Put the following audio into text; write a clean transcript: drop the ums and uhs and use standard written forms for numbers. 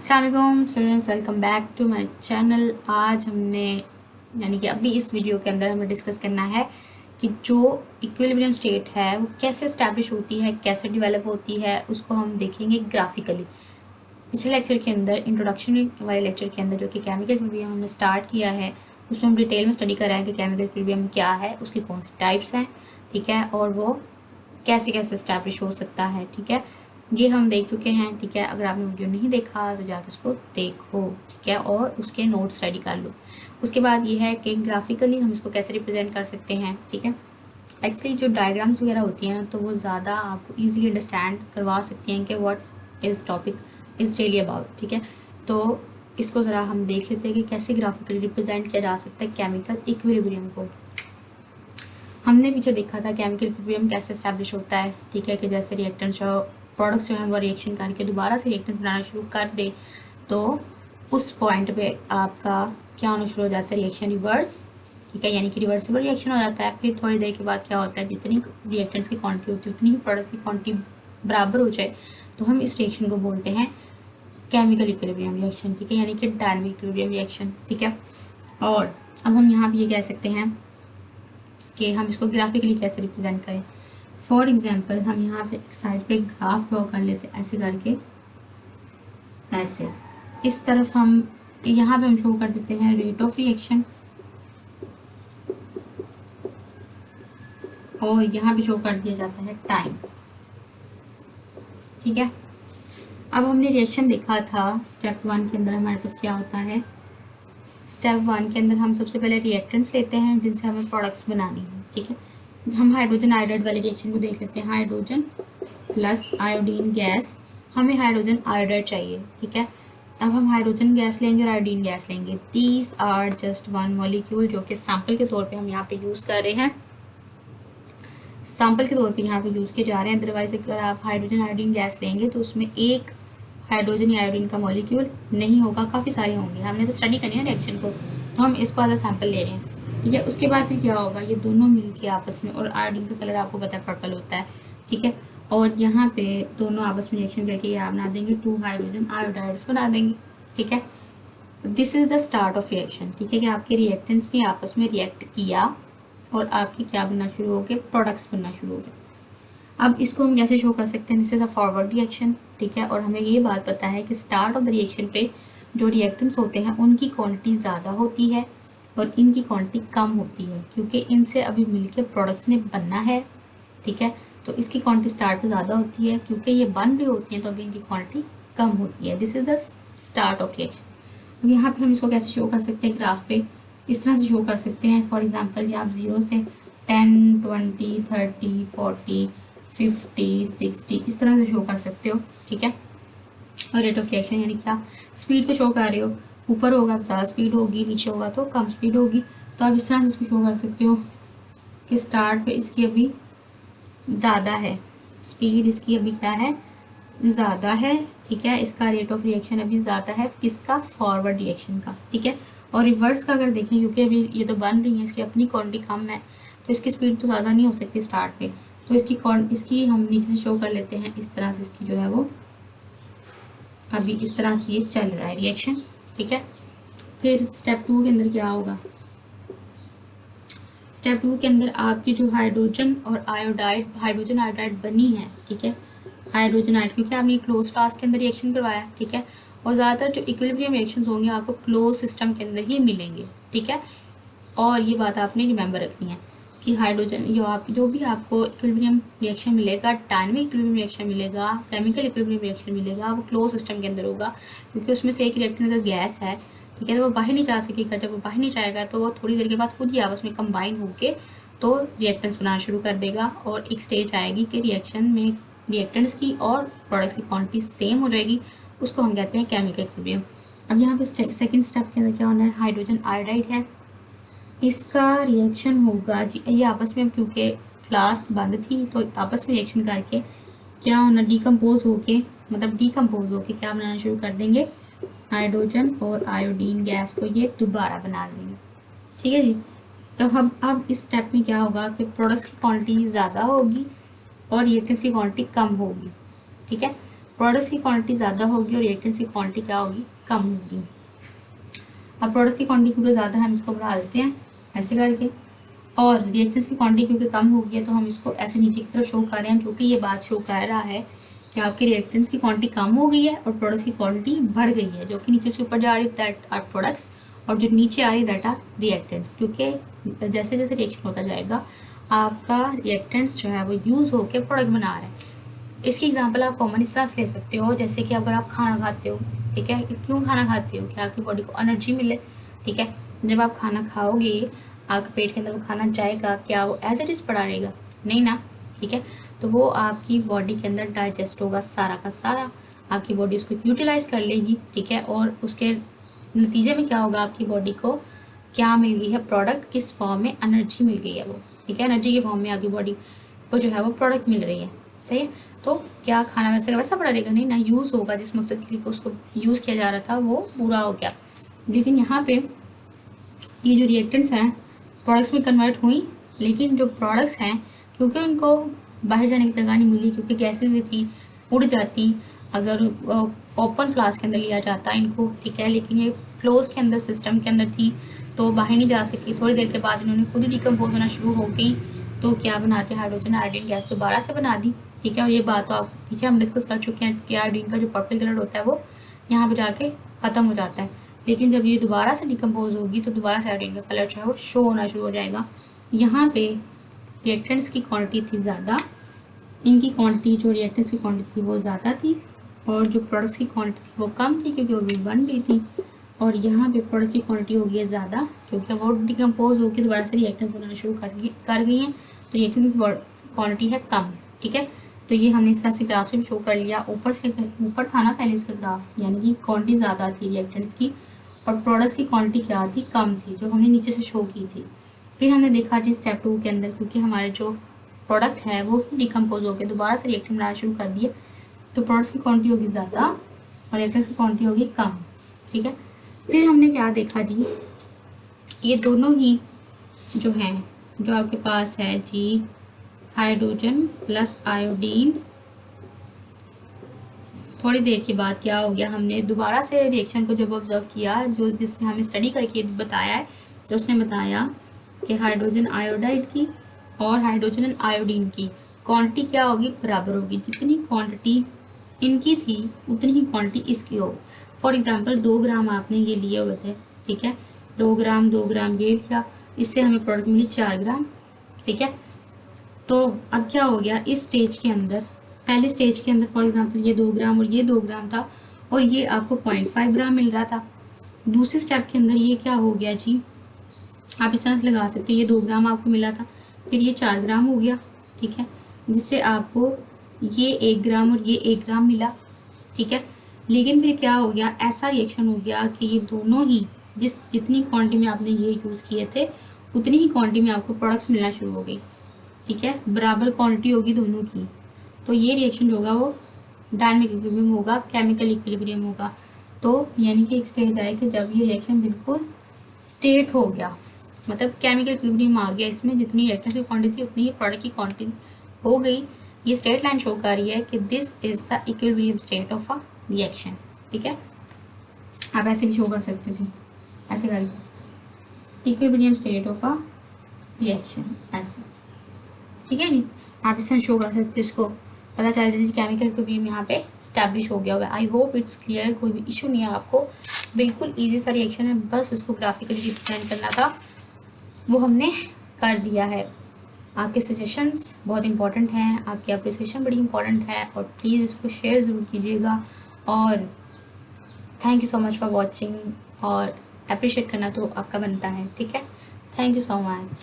अस्सलाम students, welcome back to my channel. आज हमने यानी कि अभी इस वीडियो के अंदर हमें डिस्कस करना है कि जो इक्विलिब्रियम स्टेट है वो कैसे इस्टेब्लिश होती है, कैसे डेवलप होती है, उसको हम देखेंगे ग्राफिकली। पिछले लेक्चर के अंदर, इंट्रोडक्शन वाले लेक्चर के अंदर, जो कि केमिकल इक्विलिब्रियम हमने स्टार्ट किया है, उसमें हम डिटेल में स्टडी कर रहे हैं कि केमिकल इक्विलिब्रियम क्या है, उसकी कौन सी टाइप्स हैं, ठीक है, और वो कैसे कैसे इस्टेब्लिश हो सकता है। ठीक है, ये हम देख चुके हैं। ठीक है, अगर आपने वीडियो नहीं देखा तो जाकर उसको देखो, ठीक है, और उसके नोट्स रेडी कर लो। उसके बाद ये है कि ग्राफिकली हम इसको कैसे रिप्रेजेंट कर सकते हैं। ठीक है, एक्चुअली जो डायग्राम्स वगैरह होती हैं ना, तो वो ज़्यादा आपको ईजिली अंडरस्टैंड करवा सकती हैं कि what is topic is really about. ठीक है, तो इसको ज़रा हम देख लेते हैं कि कैसे ग्राफिकली रिप्रेजेंट किया जा सकता है केमिकल इक्विलिब्रियम को। हमने पीछे देखा था केमिकल इक्विलिब्रियम कैसे इस्टेब्लिश होता है। ठीक है, कि जैसे रिएक्टेंट्स जो प्रोडक्ट्स जो हैं वो रिएक्शन करके दोबारा से रिएक्टेंट्स बनाना शुरू कर दे, तो उस पॉइंट पे आपका क्या होना शुरू हो जाता है, रिएक्शन रिवर्स। ठीक है, यानी कि रिवर्सिबल रिएक्शन हो जाता है। फिर थोड़ी देर के बाद क्या होता है, जितनी रिएक्टेंट्स की क्वांटिटी होती है उतनी ही प्रोडक्ट की क्वांटिटी बराबर हो जाए, तो हम इस रिएक्शन को बोलते हैं केमिकल इक्विलिब्रियम रिएक्शन। ठीक है, यानी कि डायनामिक इक्विलिब्रियम रिएक्शन। ठीक है, और अब हम यहाँ पे ये कह सकते हैं कि हम इसको ग्राफिकली कैसे रिप्रेजेंट करें। फॉर एग्जांपल हम यहाँ पे एक साइड पे ग्राफ ड्रॉ कर लेते हैं, ऐसे करके, ऐसे। इस तरफ हम यहाँ पे हम शो कर देते हैं रेट ऑफ रिएक्शन, और यहाँ पे शो कर दिया जाता है टाइम। ठीक है, अब हमने रिएक्शन देखा था स्टेप 1 के अंदर हमारे पास क्या होता है। स्टेप 1 के अंदर हम सबसे पहले रिएक्टेंट्स लेते हैं जिनसे हमें प्रोडक्ट्स बनानी है। ठीक है, हम हाइड्रोजन आयोडाइड वाले रिएक्शन को देख लेते हैं। हाइड्रोजन प्लस आयोडीन गैस, हमें हाइड्रोजन आयोडाइड चाहिए। ठीक है, अब हम हाइड्रोजन गैस लेंगे और आयोडीन गैस लेंगे। These are just one molecule, जो कि सैंपल के तौर पे हम यहाँ पे यूज़ कर रहे हैं, सैंपल के तौर पे यहाँ पे यूज़ किए जा रहे हैं। अदरवाइज अगर आप हाइड्रोजन आयोडीन गैस लेंगे तो उसमें एक हाइड्रोजन या आयोडीन का मॉलिक्यूल नहीं होगा, काफ़ी सारे होंगे। हमने तो स्टडी करनी है रिएक्शन को, तो हम इसको एज अ सैंपल ले रहे हैं। ठीक है, उसके बाद फिर क्या होगा, ये दोनों मिलके आपस में, और आयोडीन का कलर आपको पता है पर्पल होता है। ठीक है, और यहाँ पे दोनों आपस में रिएक्शन करके ये बना देंगे 2 हाइड्रोजन आयोडाइड्स बना देंगे। ठीक है, this is the start of reaction. ठीक है, कि आपके रिएक्टेंट्स ने आपस में रिएक्ट किया और आपके क्या बनना शुरू हो गए, प्रोडक्ट्स बनना शुरू हो गए। अब इसको हम कैसे शो कर सकते हैं, this is a forward reaction. ठीक है, और हमें ये बात पता है कि स्टार्ट ऑफ द रिएक्शन पे जो रिएक्टेंट्स होते हैं उनकी क्वांटिटी ज़्यादा होती है और इनकी क्वांटिटी कम होती है, क्योंकि इनसे अभी मिलके प्रोडक्ट्स ने बनना है। ठीक है, तो इसकी क्वांटिटी स्टार्ट पे ज़्यादा होती है, क्योंकि ये बन रही होती हैं तो अभी इनकी क्वांटिटी कम होती है। This is the start of reaction. अब यहाँ पे हम इसको कैसे शो कर सकते हैं, ग्राफ पे इस तरह से शो कर सकते हैं। फॉर एग्जांपल ये आप 0 से 10, 20, 30, 40, 50, 60 इस तरह से शो कर सकते हो। ठीक है, और रेट ऑफ रिएक्शन यानी क्या, स्पीड को शो कर रहे हो, ऊपर होगा तो ज़्यादा स्पीड होगी, नीचे होगा तो कम स्पीड होगी। तो आप इस तरह से इसको शो कर सकते हो कि स्टार्ट पे इसकी अभी ज़्यादा है, स्पीड इसकी अभी क्या है, ज़्यादा है। ठीक है, इसका रेट ऑफ रिएक्शन अभी ज़्यादा है, किसका, फॉरवर्ड रिएक्शन का। ठीक है, और रिवर्स का अगर देखें, क्योंकि अभी ये तो बन रही है, इसकी अपनी क्वांटिटी कम है, तो इसकी स्पीड तो ज़्यादा नहीं हो सकती स्टार्ट पे, तो इसकी हम नीचे से शो कर लेते हैं। इस तरह से इसकी जो है वो अभी इस तरह से ये चल रहा है रिएक्शन। ठीक है, फिर स्टेप 2 के अंदर क्या होगा, स्टेप 2 के अंदर आपकी जो हाइड्रोजन आयोडाइड बनी है। ठीक है, हाइड्रोजन आयोडाइड, क्योंकि आपने क्लोज क्लास के अंदर रिएक्शन करवाया। ठीक है, और ज़्यादातर जो इक्विलिब्रियम रिएक्शंस होंगे आपको क्लोज सिस्टम के अंदर ही मिलेंगे। ठीक है, और ये बात आपने रिमेंबर रखनी है कि हाइड्रोजन जो भी आपको इक्विलिब्रियम रिएक्शन मिलेगा, डायनामिक इक्विलिब्रियम रिएक्शन मिलेगा, केमिकल इक्विलिब्रियम रिएक्शन मिलेगा, वो क्लोज सिस्टम के अंदर होगा, क्योंकि उसमें से एक रिएक्टेंट अगर गैस है, ठीक है, तो वो बाहर नहीं जा सकेगा। जब वो बाहर नहीं जाएगा तो वो थोड़ी देर के बाद खुद ही आपस में कंबाइन होकर तो रिएक्टेंट्स बनाना शुरू कर देगा, और एक स्टेज आएगी कि रिएक्शन में रिएक्टेंट्स की और प्रोडक्ट्स की क्वांटिटी सेम हो जाएगी, उसको हम कहते हैं केमिकल इक्विलिब्रियम। अब यहाँ पे सेकंड स्टेप के अंदर क्या होना है, हाइड्रोजन आयोडाइड है, इसका रिएक्शन होगा जी, ये आपस में, क्योंकि फ्लास्क बंद थी तो आपस में रिएक्शन करके क्या होना, डीकम्पोज होके, मतलब डीकम्पोज होके क्या बनाना शुरू कर देंगे, हाइड्रोजन और आयोडीन गैस को ये दोबारा बना देंगे। ठीक है जी, तो हम अब इस स्टेप में क्या होगा कि प्रोडक्ट्स की क्वांटिटी ज़्यादा होगी और रिएक्टेंट्स की क्वांटिटी कम होगी। ठीक है, प्रोडक्ट्स की क्वांटिटी ज़्यादा होगी और रिएक्टेंट्स की क्वांटिटी क्या होगी, कम होगी। अब प्रोडक्ट्स की क्वांटिटी क्योंकि ज़्यादा है हम इसको बढ़ा देते हैं ऐसे करके, और रिएक्टेंट्स की क्वांटिटी क्योंकि कम हो गई है तो हम इसको ऐसे नीचे की तरफ शो कर रहे हैं, जो कि ये बात शो कर रहा है कि आपके रिएक्टेंट्स की क्वांटिटी कम हो गई है और प्रोडक्ट्स की क्वांटिटी बढ़ गई है, जो कि नीचे से ऊपर जा रही है दैट आर प्रोडक्ट्स, और जो नीचे आ रही है दैट आर रिएक्टेंट्स। क्योंकि जैसे जैसे रिएक्शन होता जाएगा आपका रिएक्टेंट्स जो है वो यूज़ होकर प्रोडक्ट बना रहा है। इसकी एग्जांपल आप कॉमन इस तरह से ले सकते हो, जैसे कि अगर आप खाना खाते हो, ठीक है, क्यों खाना खाते हो, कि आपकी बॉडी को एनर्जी मिले, ठीक है। जब आप खाना खाओगे आपके पेट के अंदर वो खाना जाएगा, क्या वो एज इट इज़ पड़ा रहेगा, नहीं ना, ठीक है। तो वो आपकी बॉडी के अंदर डाइजेस्ट होगा सारा का सारा, आपकी बॉडी उसको यूटिलाइज कर लेगी, ठीक है। और उसके नतीजे में क्या होगा, आपकी बॉडी को क्या मिल गई है, प्रोडक्ट किस फॉर्म में, एनर्जी मिल गई है वो, ठीक है। एनर्जी के फॉर्म में आपकी बॉडी को जो है वो प्रोडक्ट मिल रही है, सही है। तो क्या खाना वैसे का वैसा पड़ा रहेगा, नहीं ना, यूज़ होगा, जिस मकसद के लिए उसको यूज़ किया जा रहा था वो पूरा हो गया। लेकिन यहाँ पे ये जो रिएक्टेंट्स हैं प्रोडक्ट्स में कन्वर्ट हुई, लेकिन जो प्रोडक्ट्स हैं क्योंकि उनको बाहर जाने की जगह नहीं मिली, क्योंकि गैसेज थी उड़ जाती अगर ओपन फ्लास्क के अंदर लिया जाता इनको, ठीक है। लेकिन ये क्लोज के अंदर सिस्टम के अंदर थी तो बाहर नहीं जा सकी। थोड़ी देर के बाद इन्होंने खुद ही डिकम्पोज होना शुरू हो गई, तो क्या बनाते, हाइड्रोजन आयोडीन गैस दोबारा से बना दी, ठीक है। और ये बात तो आप पीछे हम डिस्कस कर चुके हैं कि आयोडीन का जो पर्पल कलर होता है वो यहाँ पे जाके ख़त्म हो जाता है, लेकिन जब ये दोबारा से डिकम्पोज होगी तो दोबारा से आयोडीन का कलर जो है वो शो होना शुरू हो जाएगा। यहाँ पे रिएक्टेंट्स की क्वांटिटी थी ज़्यादा, इनकी क्वांटिटी जो रिएक्टेंट्स की क्वांटिटी थी वो ज़्यादा थी, और जो प्रोडक्ट्स की क्वांटिटी थी वो कम थी क्योंकि वो भी बन रही थी। और यहाँ पे प्रोडक्ट की क्वांटिटी हो गई है ज़्यादा क्योंकि वो डिकम्पोज होकर दोबारा से रिएक्टेंट्स बनाना शुरू कर गई हैं, तो रिएक्शन की क्वांटिटी है कम, ठीक है। तो ये हमने इस तरह से ग्राफ से भी शो कर लिया। ऊपर था ना पहले इसका ग्राफ, यानी कि क्वांटिटी ज़्यादा थी रिएक्टेंट्स की और प्रोडक्ट्स की क्वांटिटी क्या थी, कम थी, जो हमने नीचे से शो की थी। फिर हमने देखा जी स्टेप 2 के अंदर, क्योंकि हमारे जो प्रोडक्ट है वो डिकम्पोज होकर दोबारा से रिएक्टेंट बनाना शुरू कर दिए, तो प्रोडक्ट्स की क्वांटिटी होगी ज़्यादा और रिएक्टेंट्स की क्वांटिटी होगी कम, ठीक है। फिर हमने क्या देखा जी, ये दोनों ही जो हैं, जो आपके पास है जी हाइड्रोजन प्लस आयोडीन, थोड़ी देर के बाद क्या हो गया, हमने दोबारा से रिएक्शन को जब ऑब्जर्व किया, जो जिसने हमें स्टडी करके बताया है, तो उसने बताया कि हाइड्रोजन आयोडाइड की और हाइड्रोजन आयोडीन की क्वांटिटी क्या होगी, बराबर होगी। जितनी क्वांटिटी इनकी थी उतनी ही क्वांटिटी इसकी होगी। फॉर एग्जांपल 2 ग्राम आपने ये लिए हुए थे, ठीक है, 2 ग्राम ये लिया, इससे हमें प्रोडक्ट मिली 4 ग्राम, ठीक है। तो अब क्या हो गया, इस स्टेज के अंदर, पहले स्टेज के अंदर फॉर एग्जांपल ये 2 ग्राम और ये 2 ग्राम था और ये आपको 0.5 ग्राम मिल रहा था। दूसरे स्टेप के अंदर ये क्या हो गया जी, आप इस तरह से लगा सकते हो, ये 2 ग्राम आपको मिला था, फिर ये 4 ग्राम हो गया, ठीक है, जिससे आपको ये 1 ग्राम और ये 1 ग्राम मिला, ठीक है। लेकिन फिर क्या हो गया, ऐसा रिएक्शन हो गया कि ये दोनों ही जितनी क्वांटिटी में आपने ये यूज़ किए थे उतनी ही क्वांटिटी में आपको प्रोडक्ट्स मिलना शुरू हो गई, ठीक है, बराबर क्वांटिटी होगी दोनों की। तो ये रिएक्शन जो होगा वो डायनामिक इक्विलिब्रियम होगा, केमिकल इक्विलिब्रियम होगा। तो यानी कि एक स्टेज आए कि जब ये रिएक्शन बिल्कुल स्टेट हो गया, मतलब केमिकल इक्विलिब्रियम आ गया, इसमें जितनी रिएक्टेंट की क्वांटिटी थी उतनी ही प्रोडक्ट की क्वांटिटी हो गई। ये स्टेट लाइन शो कर रही है कि this is the equilibrium state of a reaction, ठीक है। आप ऐसे भी शो कर सकते थे, ऐसे करिए equilibrium state of a reaction, ऐसे, ठीक है जी। आप इस तरह शो कर सकते हो, इसको पता चल जाए केमिकल इक्विलिब्रियम यहाँ पे स्टैब्लिश हो गया हुआ है। आई होप इट्स क्लियर, कोई भी इशू नहीं है आपको, बिल्कुल इजी सा रिएक्शन है, बस उसको ग्राफिकली रिप्रेजेंट करना था, वो हमने कर दिया है। आपके सजेशंस बहुत इंपॉर्टेंट हैं, आपकी अप्रिसिएशन बड़ी इंपॉर्टेंट है, और प्लीज़ इसको शेयर ज़रूर कीजिएगा। और thank you so much for watching, और अप्रिशिएट करना तो आपका बनता है, ठीक है। Thank you so much.